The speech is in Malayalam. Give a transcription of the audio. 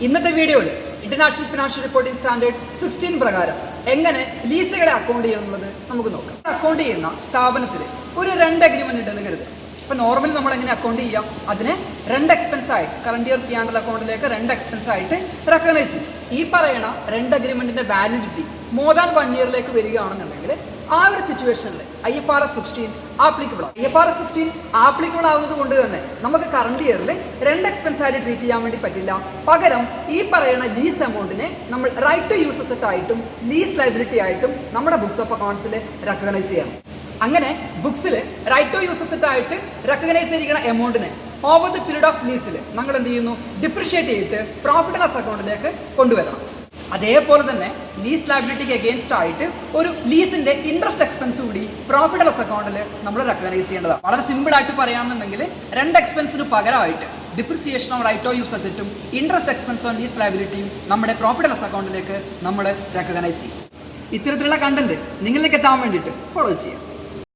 ഇന്നത്തെ വീഡിയോയിൽ ഇന്റർനാഷണൽ ഫിനാൻഷ്യൽ റിപ്പോർട്ടിംഗ് സ്റ്റാൻഡേർഡ് 16 പ്രകാരം എങ്ങനെ ലീസുകളെ അക്കൗണ്ട് ചെയ്യുന്നത് നമുക്ക് നോക്കാം. അക്കൗണ്ട് ചെയ്യുന്ന സ്ഥാപനത്തിൽ ഒരു 2 അഗ്രിമെന്റ് ഉണ്ടെന്ന് കരുതുക. ഇപ്പോൾ നോർമലി നമ്മൾ എങ്ങനെ അക്കൗണ്ട് ചെയ്യാം, അതിനെ 2 എക്സ്പെൻസ് ആയിട്ട് കറണ്ട് ഇയർ P&L അക്കൗണ്ടിലേക്ക് 2 എക്സ്പെൻസ് ആയിട്ട് റെക്കഗ്നൈസ് ചെയ്യും. ഈ പറയുന്ന 2 അഗ്രിമെന്റിന്റെ വാലിഡിറ്റി മോർ ദാൻ 1 ഇയറിലേക്ക് വരികയാണെന്നുണ്ടെങ്കിൽ ആ ഒരു സിറ്റുവേഷനിൽ IFRS 16 ആപ്ലിക്കബിൾ ആവും. IFRS 16 ആപ്ലിക്കബിൾ ആവുന്നത് കൊണ്ട് തന്നെ നമുക്ക് കറണ്ട് ഇയറിൽ 2 എക്സ്പെൻസ് ആയിട്ട് ട്രീറ്റ് ചെയ്യാൻ വേണ്ടി പറ്റില്ല. പകരം ഈ പറയുന്ന ലീസ് എമൗണ്ടിനെ നമ്മൾ റൈറ്റ് ടു യൂസ് അസറ്റ് ആയിട്ടും ലീസ് ലൈബിലിറ്റി ആയിട്ടും നമ്മുടെ ബുക്സ് ഓഫ് അക്കൗണ്ട്സിൽ റെക്കഗ്നൈസ് ചെയ്യണം. അങ്ങനെ ബുക്സിൽ റൈറ്റ് ടു യൂസ് അസറ്റ് ആയിട്ട് റെക്കഗ്നൈസ് ചെയ്തിരിക്കുന്ന എമൗണ്ടിനെ ഓവർ ദി പീരീഡ് ഓഫ് ലീസിൽ നമ്മൾ എന്ത് ചെയ്യുന്നു, ഡിപ്രിഷിയേറ്റ് ചെയ്തിട്ട് പ്രോഫിറ്റ് ആൻഡ് ലോസ് അക്കൗണ്ടിലേക്ക് കൊണ്ടുവരണം. അതേപോലെ തന്നെ ലീസ് ലയബിലിറ്റിക്ക് അഗെയിൻസ്റ്റ് ആയിട്ട് ഒരു ലീസിന്റെ ഇൻട്രസ്റ്റ് എക്സ്പെൻസ് കൂടി പ്രോഫിറ്റ് ആൻഡ് ലോസ് അക്കൗണ്ടിൽ നമ്മൾ റെക്കഗ്നൈസ് ചെയ്യേണ്ടതാണ്. വളരെ സിമ്പിൾ ആയിട്ട് പറയുകയാണെന്നുണ്ടെങ്കിൽ 2 എക്സ്പെൻസിന് പകരമായിട്ട് depreciation on right of use അസറ്റും ഇൻട്രസ്റ്റ് എക്സ്പെൻസ് ഓൺ ലീസ് ലയബിലിറ്റിയും നമ്മുടെ പ്രോഫിറ്റ് ആൻഡ് ലോസ് അക്കൗണ്ടിലേക്ക് നമ്മൾ റെക്കഗ്നൈസ് ചെയ്യും. ഇത്തരത്തിലുള്ള കണ്ടന്റ് നിങ്ങളിലേക്ക് എത്താൻ വേണ്ടിയിട്ട് ഫോളോ ചെയ്യാം.